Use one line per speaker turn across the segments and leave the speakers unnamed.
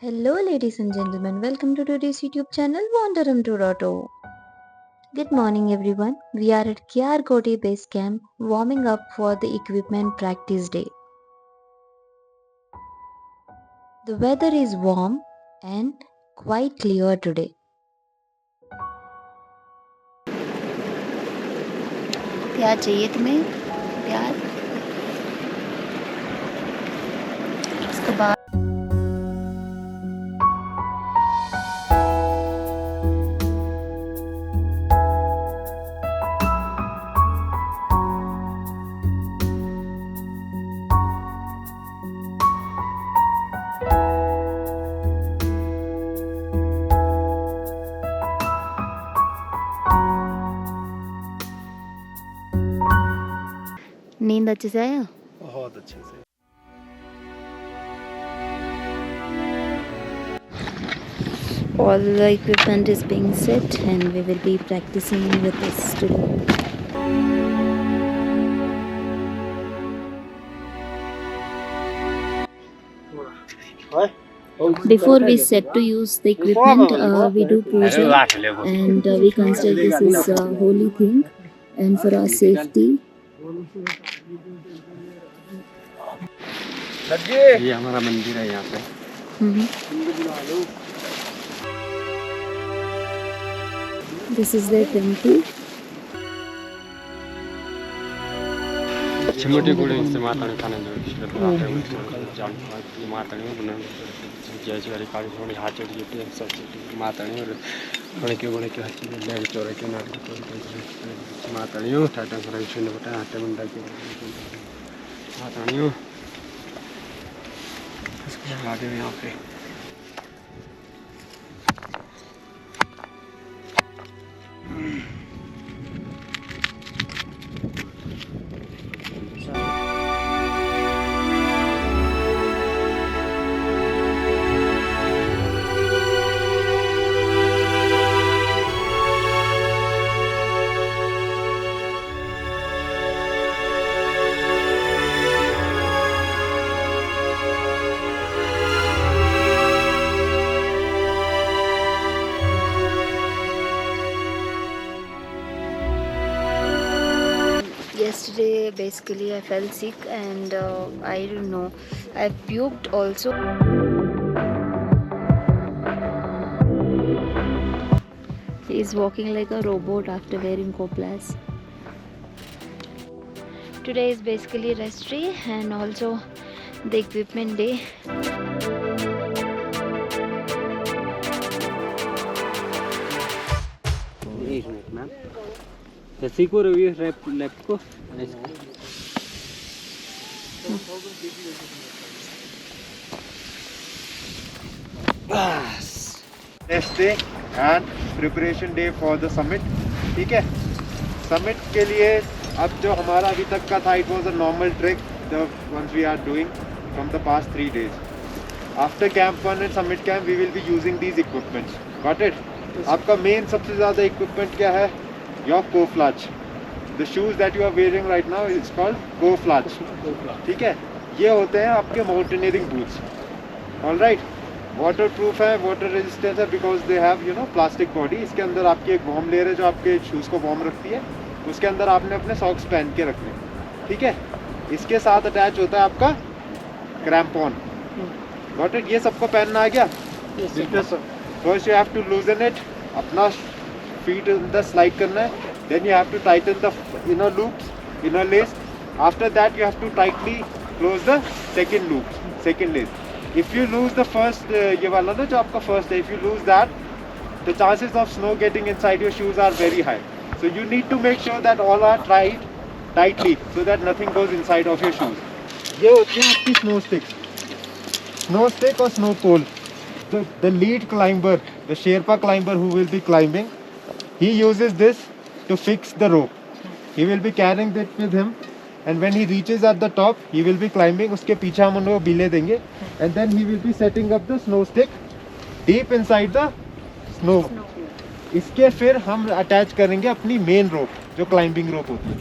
Hello, ladies and gentlemen. Welcome to today's YouTube channel, Wanderum 2.0. Good morning, everyone. We are at Kiarkoti Base Camp, warming up for the equipment practice day. The weather is warm and quite clear today.
प्यार चाहिए तुम्हें? प्यार उसके बाद नींद अच्छे से आया?
बहुत अच्छे से।
All the equipment is being set and we will be practicing with this today. Before we set to use the equipment, we do puja and we consider this is a holy thing and for our safety.
ये हमारा मंदिर है यहाँ पे।
This is their temple.
चिमटे गुड़े से माता ने खाने जो श्रद्धा है जान माता ने बना जय जय काली सोनी हाथ जोड़ के सब माता ने और के गुड़े के हाथ में ले चोरे के नार के माता ने टाटा कर सुन बता हाथ में डाल के माता ने इसके आगे यहाँ पे
Yesterday basically I felt sick and I don't know, I puked also. He is walking like a robot after wearing coplas. Today is basically rest day and also the equipment day.
एक minute ma'am जैसे को review lap को
next day and preparation day for the summit. ठीक है, summit के लिए अब जो हमारा अभी तक का था, it was a normal trick the ones we are doing from the past 3 days. After camp 1 and summit camp we will be using these equipments. Got it? आपका मेन सबसे ज़्यादा इक्विपमेंट क्या है? Your Koflach. The shoes that you are wearing right now is called Koflach. ठीक है, ये होते हैं आपके mountaineering boots. Alright, waterproof है, वाटर रेजिस्टेंस है, because they have plastic body. इसके अंदर आपकी एक वार्म लेयर है जो आपके शूज़ को वार्म रखती है. उसके अंदर आपने अपने सॉक्स पहन के रखने. ठीक है, इसके साथ अटैच होता है आपका क्रैम्पॉन. गॉट इट? ये सबको पहनना आ गया. First you have to loosen it. अपना फीट अंदर स्लाइड करना है. Then you have to tighten the inner loops, inner lace. After that you have to tightly close the second loop, second lace. If you lose the first ये वाला ना जो आपका first है, if you lose that, the chances of snow getting inside your shoes are very high. So you need to make sure that all are tied tightly so that nothing goes inside of your shoes. ये होती हैं आपकी snow sticks, snow stick और snow pole. The lead climber, the Sherpa climber who will be climbing, he uses this to fix the rope. He will be carrying it with him. And when he reaches at the top, he will be climbing. उसके पीछे हम उनको बिले देंगे. And then he will be setting up the snow stick deep inside the snow. इसके फिर हम attach करेंगे अपनी मेन रोप जो क्लाइंबिंग रोप होती है.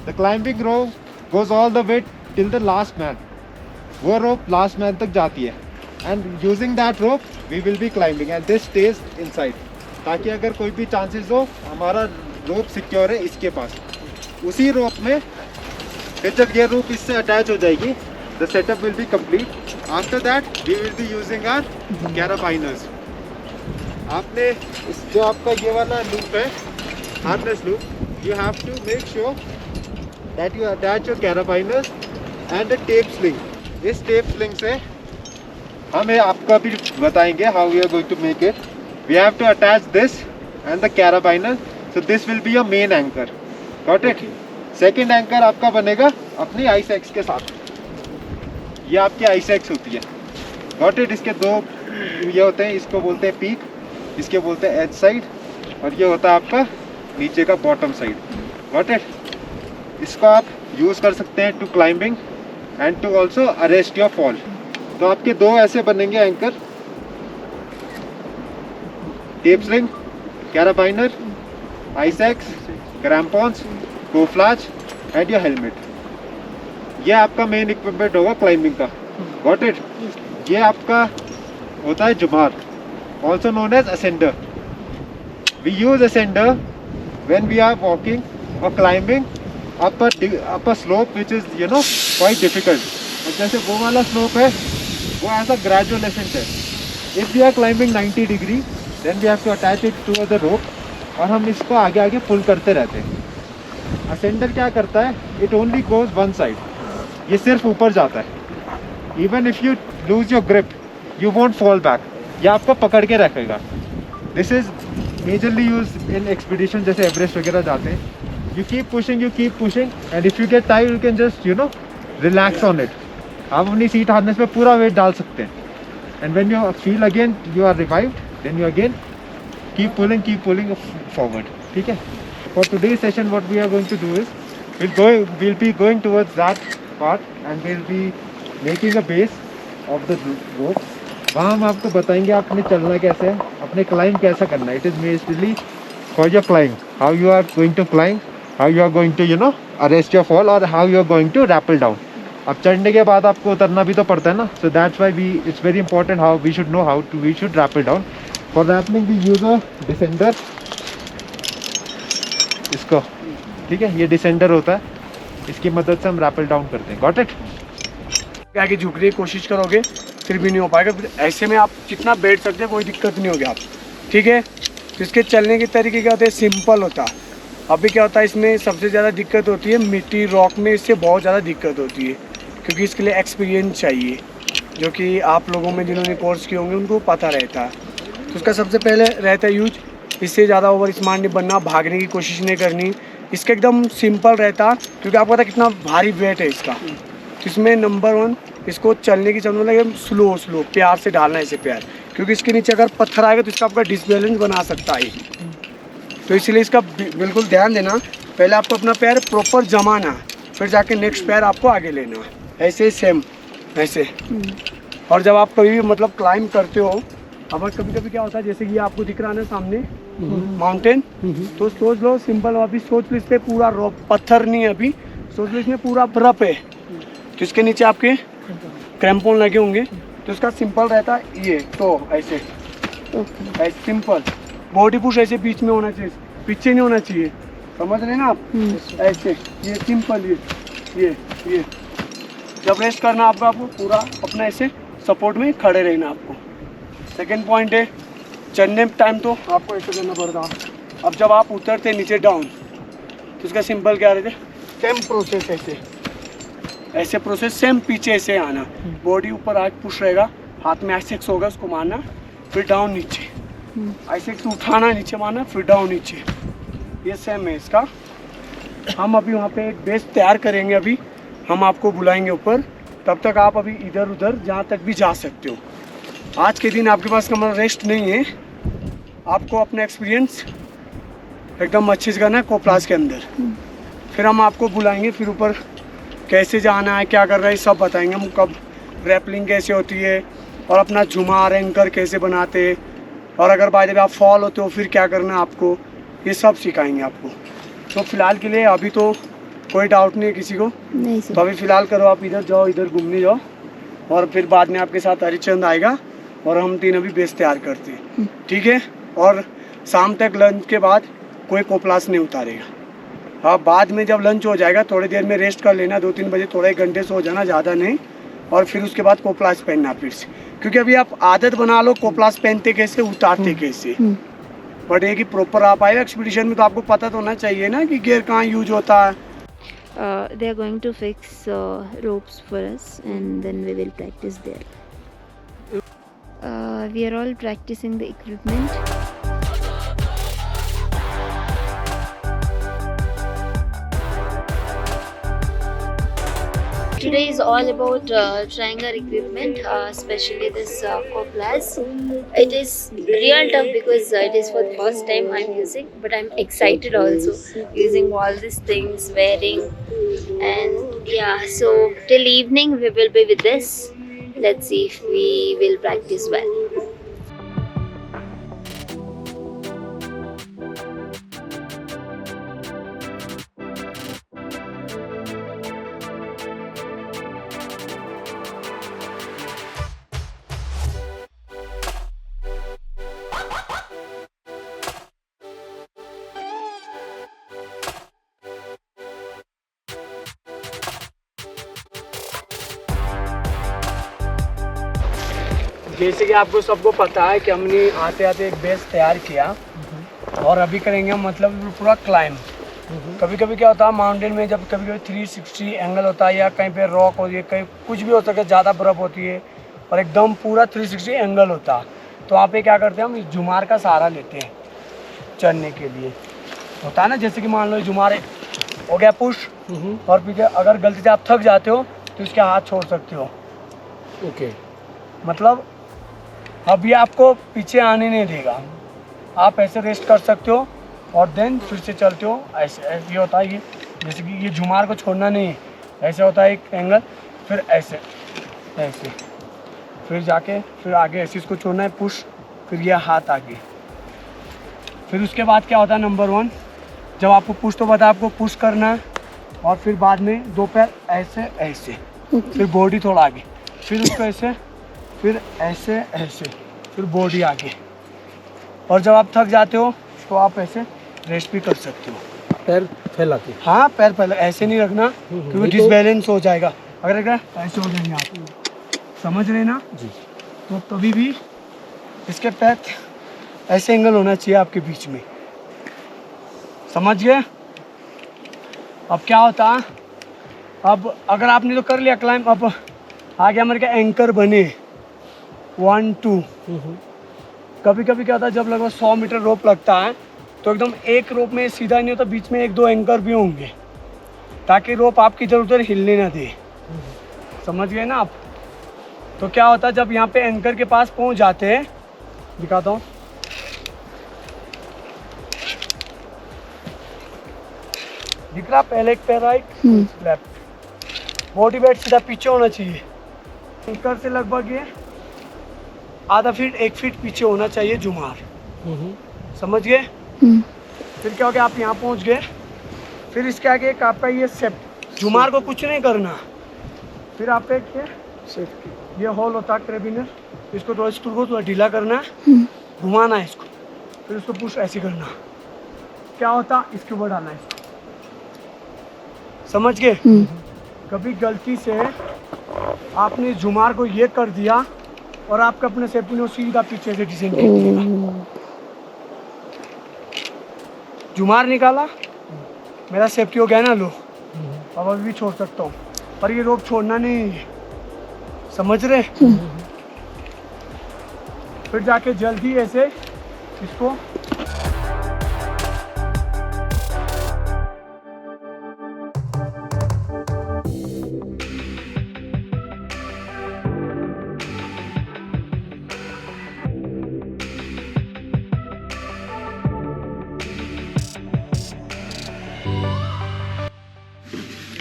The climbing rope goes all the way till the last man. वो रोप लास्ट मैन तक जाती है. and using that rope we will be climbing and this stays inside, ताकि अगर कोई भी चांसेस हो हमारा रोप सिक्योर है इसके पास। उसी रोप में फिर जब ये रोप इससे अटैच हो जाएगी, the setup will be complete. After that we will be using our carabiners. आपने जो आपका ये वाला लूप है, harness loop, you have to make sure that you attach your carabiners and a tape sling. इस tape sling से हमें आपका भी बताएंगे how we are going to make it. We have to attach this and the carabiner, so this will be your main anchor. Got it? Second anchor आपका बनेगा अपनी ice axe के साथ। ये आपकी ice axe होती है। Got it? इसके दो ये होते हैं, इसको बोलते हैं peak, इसके बोलते हैं edge side, और ये होता है आपका नीचे का bottom side. Got it? इसको आप यूज़ कर सकते हैं to climbing and to also arrest your fall. तो आपके दो ऐसे बनेंगे anchor, tape sling, carabiner, ice axe, crampons, Koflach and your helmet. ये आपका मेन इक्विपमेंट होगा क्लाइंबिंग का। गॉट इट? ये आपका होता है jumar, also known as ascender. We use ascender when we are walking और climbing up a slope which is quite difficult. जैसे वो वाला स्लोप है वो ऐसा ग्रेजुअल असेंट है। If we are climbing 90 degree then we have to attach it to the rope और हम इसको आगे आगे पुल करते रहते हैं। असेंडर क्या करता है? It only goes one side, ये सिर्फ ऊपर जाता है। Even if you lose your grip you won't fall back, ये आपको पकड़ के रखेगा। This is majorly use in expedition, जैसे एवरेस्ट वगैरह जाते हैं। You keep pushing and if you get tired you can just relax on it. आप अपनी सीट हार्नेस पे पूरा वेट डाल सकते हैं। And when you feel again you are revived, then you again keep pulling forward. ठीक है? For today session what we are going to do is we'll be going towards that part and we'll be making a base of the rope. वहाँ हम आपको बताएंगे आपने चलना कैसे है, अपने क्लाइंब कैसा करना है। It is majorly for your climb, how you are going to climb, how you are going to arrest your fall और how you are going to rappel down. अब चढ़ने के बाद आपको उतरना भी तो पड़ता है ना, so that's why it's very important how we should know how to we should rappel down. For rappelling we use a descender, इसको, ठीक है, ये डिसेंडर होता है, इसकी मदद से हम रैपल डाउन करते हैं। Got it?
आगे झुकने की कोशिश करोगे फिर भी नहीं हो पाएगा। ऐसे में आप जितना बैठ सकते हैं कोई दिक्कत नहीं होगी आप। ठीक है? तो इसके चलने के तरीके क्या होते हैं? सिंपल होता है। अभी क्या होता है इसमें सबसे ज़्यादा दिक्कत होती है मिट्टी रॉक में, इससे बहुत ज़्यादा दिक्कत होती है क्योंकि इसके लिए एक्सपीरियंस चाहिए, जो कि आप लोगों में जिन्होंने कोर्स किए होंगे उनको पता रहता है। तो उसका सबसे पहले रहता है यूज, इससे ज़्यादा ओवर स्मार्ट नहीं बनना, भागने की कोशिश नहीं करनी। इसका एकदम सिंपल रहता क्योंकि आपको पता है कितना भारी वेट है इसका। तो इसमें नंबर 1 इसको चलने की चलने लगे स्लो प्यार से डालना है इसे प्यार, क्योंकि इसके नीचे अगर पत्थर आएगा तो इसका आपका डिसबैलेंस बना सकता है। तो इसलिए इसका बिल्कुल ध्यान देना, पहले आपको अपना पैर प्रॉपर जमाना, फिर जाके नेक्स्ट पैर आपको आगे लेना। ऐसे सेम ऐसे। और जब आप कभी भी मतलब क्लाइंब करते हो, अब कभी कभी क्या होता है जैसे कि आपको दिख रहा है ना सामने माउंटेन, तो सोच लो सिंपल, अभी सोच लो इस पर पूरा पत्थर नहीं है, अभी सोच लो इसमें पूरा बर्फ है, तो इसके नीचे आपके क्रैम्पॉन लगे होंगे। तो इसका सिंपल रहता है ये, तो ऐसे सिंपल बॉडी पुश ऐसे बीच में होना चाहिए, पीछे नहीं होना चाहिए, समझ रहे हैं ना आप? ऐसे ये सिंपल ये जब रेस्ट करना आपको पूरा अपना ऐसे सपोर्ट में खड़े रहना आपको। सेकंड पॉइंट है चढ़ने टाइम तो आपको ऐसे करना पड़ता। अब जब आप उतरते नीचे डाउन तो इसका सिंपल क्या रहता है? सेम प्रोसेस ऐसे प्रोसेस सेम पीछे से आना, बॉडी ऊपर आज पुश रहेगा, हाथ में आइसेक्स होगा उसको मारना, फिर डाउन नीचे, आइसेक्स उठाना नीचे मारना, फिर डाउन नीचे। ये सेम है इसका। हम अभी वहाँ पे एक बेस तैयार करेंगे, अभी हम आपको बुलाएंगे ऊपर, तब तक आप अभी इधर उधर जहाँ तक भी जा सकते हो। आज के दिन आपके पास कमर रेस्ट नहीं है, आपको अपना एक्सपीरियंस एकदम अच्छे से करना है कोपलास के अंदर। फिर हम आपको बुलाएंगे, फिर ऊपर कैसे जाना है, क्या कर रहा है, सब बताएंगे हम, कब रैपलिंग कैसे होती है और अपना झुमार एंकर कैसे बनाते हैं, और अगर बाय द वे आप फॉल होते हो फिर क्या करना है आपको, ये सब सिखाएंगे आपको। तो फिलहाल के लिए अभी तो कोई डाउट नहीं है किसी को,
नहीं
तो अभी फ़िलहाल करो आप इधर जाओ, इधर घूमने जाओ, और फिर बाद में आपके साथ हरिचंद आएगा और हम 3 अभी बेस तैयार करते हैं, ठीक है। और शाम तक लंच के बाद कोई कोपलास नहीं उतारेगा। हाँ, बाद में जब लंच हो जाएगा थोड़ी देर में रेस्ट कर लेना, 2-3 बजे थोड़े 1 घंटे सो जाना, ज़्यादा नहीं। और फिर उसके बाद कोपलास पहनना फिर से, क्योंकि अभी आप आदत बना लो कोपलास पहनते कैसे, उतारते कैसे। बट ये कि प्रॉपर आप आए एक्सपीडिशन में तो आपको पता तो होना चाहिए ना कि गियर कहाँ यूज होता है।
They are going to fix ropes for us, and then we will practice there. We are all practicing the equipment. Today is all about trying our equipment, especially this Coplas. It is real tough because it is for the first time I'm using, but I'm excited also using all these things, wearing, and yeah. So till evening we will be with this. Let's see if we will practice well.
जैसे कि आपको सबको पता है कि हमने आते आते एक बेस तैयार किया और अभी करेंगे हम मतलब पूरा क्लाइंब। कभी कभी क्या होता है माउंटेन में, जब कभी कभी 360 एंगल होता है या कहीं पे रॉक होती है, कहीं कुछ भी हो सकता है, ज़्यादा बर्फ़ होती है और एकदम पूरा 360 एंगल होता है, तो वहाँ पे क्या करते हैं हम, इस जुमार का सहारा लेते हैं चढ़ने के लिए। होता है ना, जैसे कि मान लो जुमार हो गया पुश, और पीछे अगर गलती से आप थक जाते हो तो इसके हाथ छोड़ सकते हो। ओके, मतलब अब ये आपको पीछे आने नहीं देगा, आप ऐसे रेस्ट कर सकते हो और देन फिर से चलते हो। ऐसे ये होता है, ये जैसे कि ये जुमार को छोड़ना नहीं है, ऐसे होता है एक एंगल, फिर ऐसे ऐसे, फिर जाके फिर आगे ऐसे इसको छोड़ना है पुश, फिर ये हाथ आगे। फिर उसके बाद क्या होता है, नंबर 1 जब आपको पुश तो पता है आपको पुश करना है, और फिर बाद में 2 पैर ऐसे ऐसे, फिर बॉडी थोड़ा आगे, फिर उसको ऐसे, फिर ऐसे ऐसे, फिर बॉडी आगे। और जब आप थक जाते हो तो आप ऐसे रेस्ट भी कर सकते हो,
पैर फैला के।
हाँ, पैर पहले ऐसे नहीं रखना क्योंकि डिसबैलेंस हो जाएगा। अगर ऐसे हो जाएंगे आप, समझ रहे ना जी, तो तभी भी इसके पैर ऐसे एंगल होना चाहिए आपके बीच में, समझ गए। अब क्या होता है, अब अगर आपने तो कर लिया क्लाइंब, अब आगे हमारे क्या एंकर बने 1 2। कभी कभी क्या होता है, जब लगभग 100 मीटर रोप लगता है तो एकदम एक रोप में सीधा नहीं होता, बीच में 1-2 एंकर भी होंगे ताकि रोप आपकी इधर उधर हिलने ना दे, समझ गए ना आप। तो क्या होता है, जब यहाँ पे एंकर के पास पहुँच जाते हैं, दिखाता हूँ, दिख रहा, पहले एक पैर राइट लेफ्ट, बॉडी वेट सीधा पीछे होना चाहिए। एंकर से लगभग ये आधा फीट 1 फीट पीछे होना चाहिए जुमार, समझ गए। फिर क्या हो गया, आप यहाँ पहुँच गए, फिर इसके आगे एक आपका ये सेप, जुमार को कुछ नहीं करना, फिर आप एक ये होल होता है क्रेबिनर, इसको थोड़ा स्क्रू को थोड़ा ढीला करना है, घुमाना है इसको, फिर उसको पुश ऐसे करना। क्या होता, इसके ऊपर डालना है इसको, समझ गए। कभी गलती से आपने जुमार को ये कर दिया और आपका अपने सेफ्टी ने सीधा पीछे से डिसेंटेड किया, जुमार निकाला, मेरा सेफ्टी हो गया ना लो, अब अभी भी छोड़ सकता हूँ, पर ये रोप छोड़ना नहीं है, समझ रहे। फिर जाके जल्दी ऐसे इसको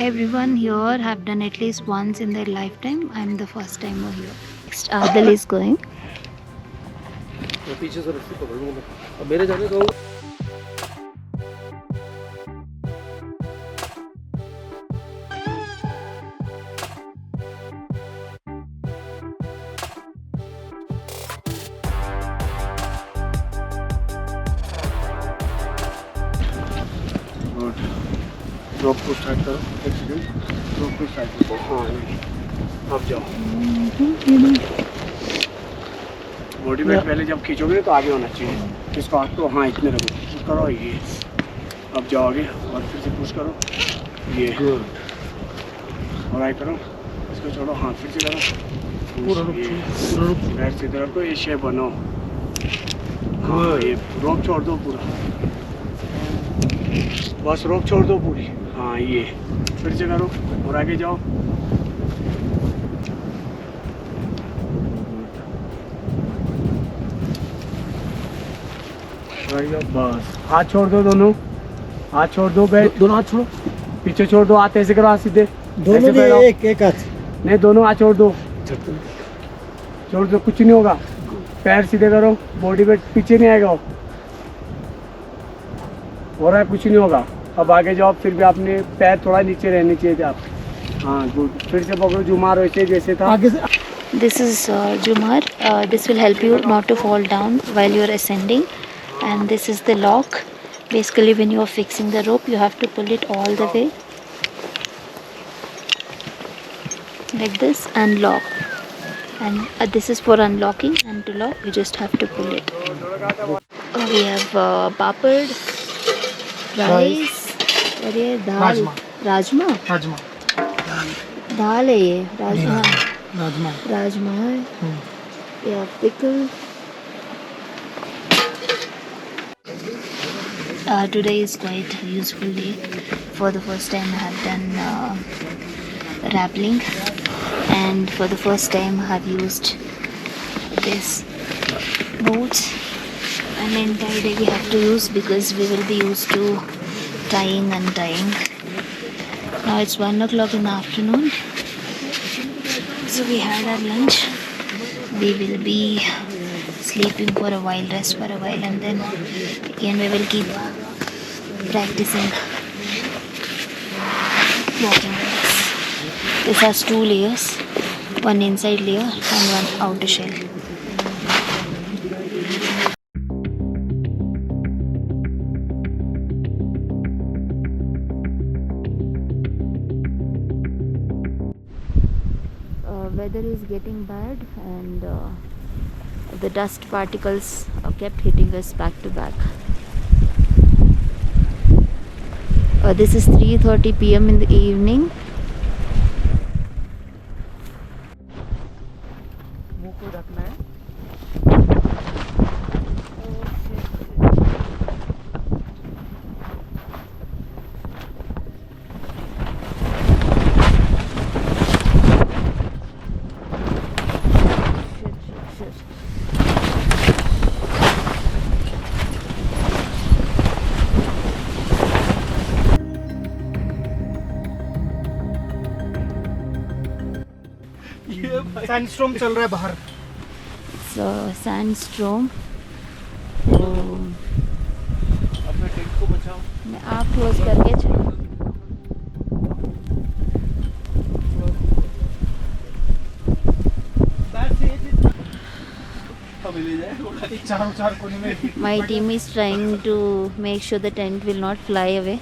Everyone here have done at least once in their lifetime. I'm the first timer here. Next, Adil is going.
पीछे से रस्सी पकड़ लूंगा, अब मेरे जाने दो।
रोप को स्टार्ट करो, एक सेकंड, रोप को स्टार्ट करो। हाँ ये, अब जाओ। बॉडी वेट पहले जब खींचोगे तो आगे होना चाहिए, इसको हाथ को, हाँ इतने रखो, पुश करो ये। अब जाओ आगे और फिर से पुश करो ये, और आगे करो, इसको छोड़ो, हाँ फिर से करो, पूरा सीधे रखो, ये शेप बनाओ। हाँ ये रोप छोड़ दो पूरा, बस रोप छोड़ दो पूरी। हाँ ये फिर से करो और आगे जाओ। बस हाथ छोड़ दो, दोनों हाथ छोड़ दो, बैठ, दोनों हाथ छोड़ो, पीछे छोड़ दो, हाथ ऐसे करो, हाथ सीधे, दोनों एक हाथ नहीं, दोनों हाथ छोड़ दो, छोड़ दो, कुछ नहीं होगा, पैर सीधे करो, बॉडी वेट पीछे नहीं आएगा, हो रहा है कुछ नहीं होगा। अब आगे जाओ, फिर भी आपने पैर थोड़ा नीचे रहने चाहिए थे आप। हाँ गुड, फिर से पकड़ो, जुमार वैसे जैसे था आगे से।
This is Jumar. This will help you not to fall down while you are ascending. And this is the lock. Basically, when you are fixing the rope, you have to pull it all the way like this and lock. And this is for unlocking, and to lock, you just have to pull it. We have papad, rice, और ये दाल, राजमा, दाल है ये, राजमा है, we have pickle. Today is quite useful day. For the first time I have done rappelling, and for the first time I have used this boots, and the entire day we have to use because we will be used to tying and untying. Now it's 1 o'clock in the afternoon, so we had our lunch. We will be sleeping for a while, rest for a while, and then again we will keep practicing walking with this. This has 2 layers, one inside layer and one outer shell. Weather is getting bad, and the dust particles kept hitting us back to back. This is 3:30 p.m. in the evening.
Sandstorm चल रहा है बाहर।
So sandstorm.
अपने tent को बचाओ।
आप close करके चलो। My team is trying to make sure the tent will not fly away.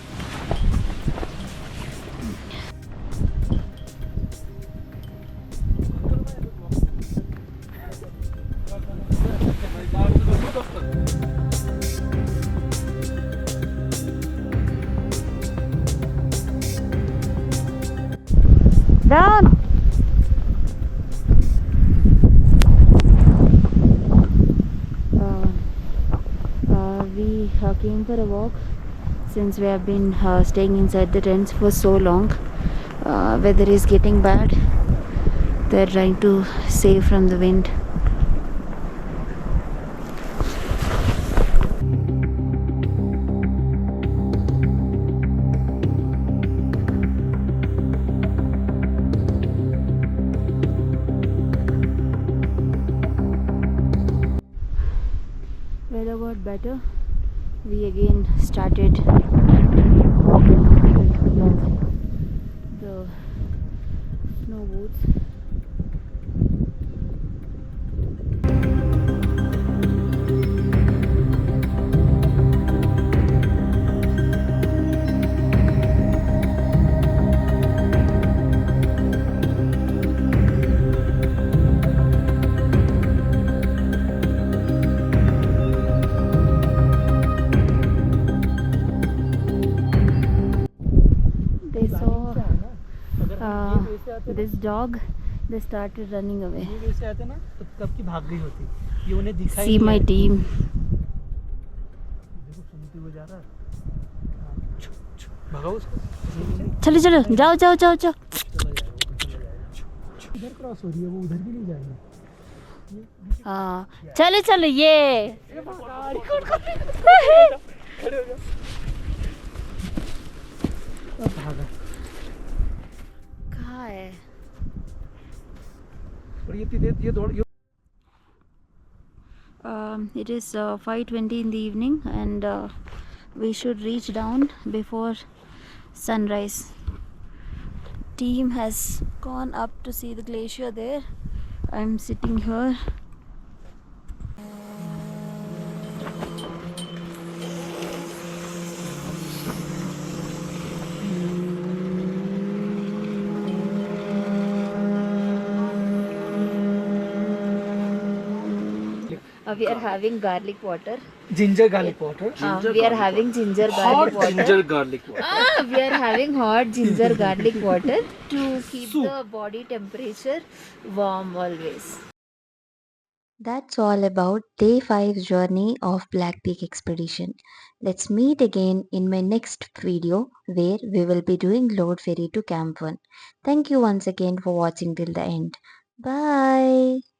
Down. We came for a walk since we have been staying inside the tents for so long. Weather is getting bad. They're trying to save from the wind. Weather got better. We again started walking the snow boots. with this dog, they started running away.
ये वैसे आते ना तो कब की भाग गई होती, ये उन्हें दिखाई
See
नहीं
my
आया।
team.
देखो सुनते हुए जा रहा है। हाँ, भगाओ उसको।
चलो चलो जाओ जाओ जाओ जाओ.
इधर क्रॉस हो रही है, वो उधर भी नहीं जाएगी।
हाँ चलो चलो ये.
अब भागा।
कहाँ है?
और ये दौड़ ये
It is 5:20 in the evening, and we should reach down before sunrise. Team has gone up to see the glacier there. I'm sitting here. We are having garlic water.
Ginger garlic water.
We are having ginger garlic water.
Ginger garlic water.
We are having hot ginger garlic water to keep the body temperature warm always.
That's all about day 5's journey of Black Peak Expedition. Let's meet again in my next video where we will be doing Lord Ferry to Camp 1. Thank you once again for watching till the end. Bye.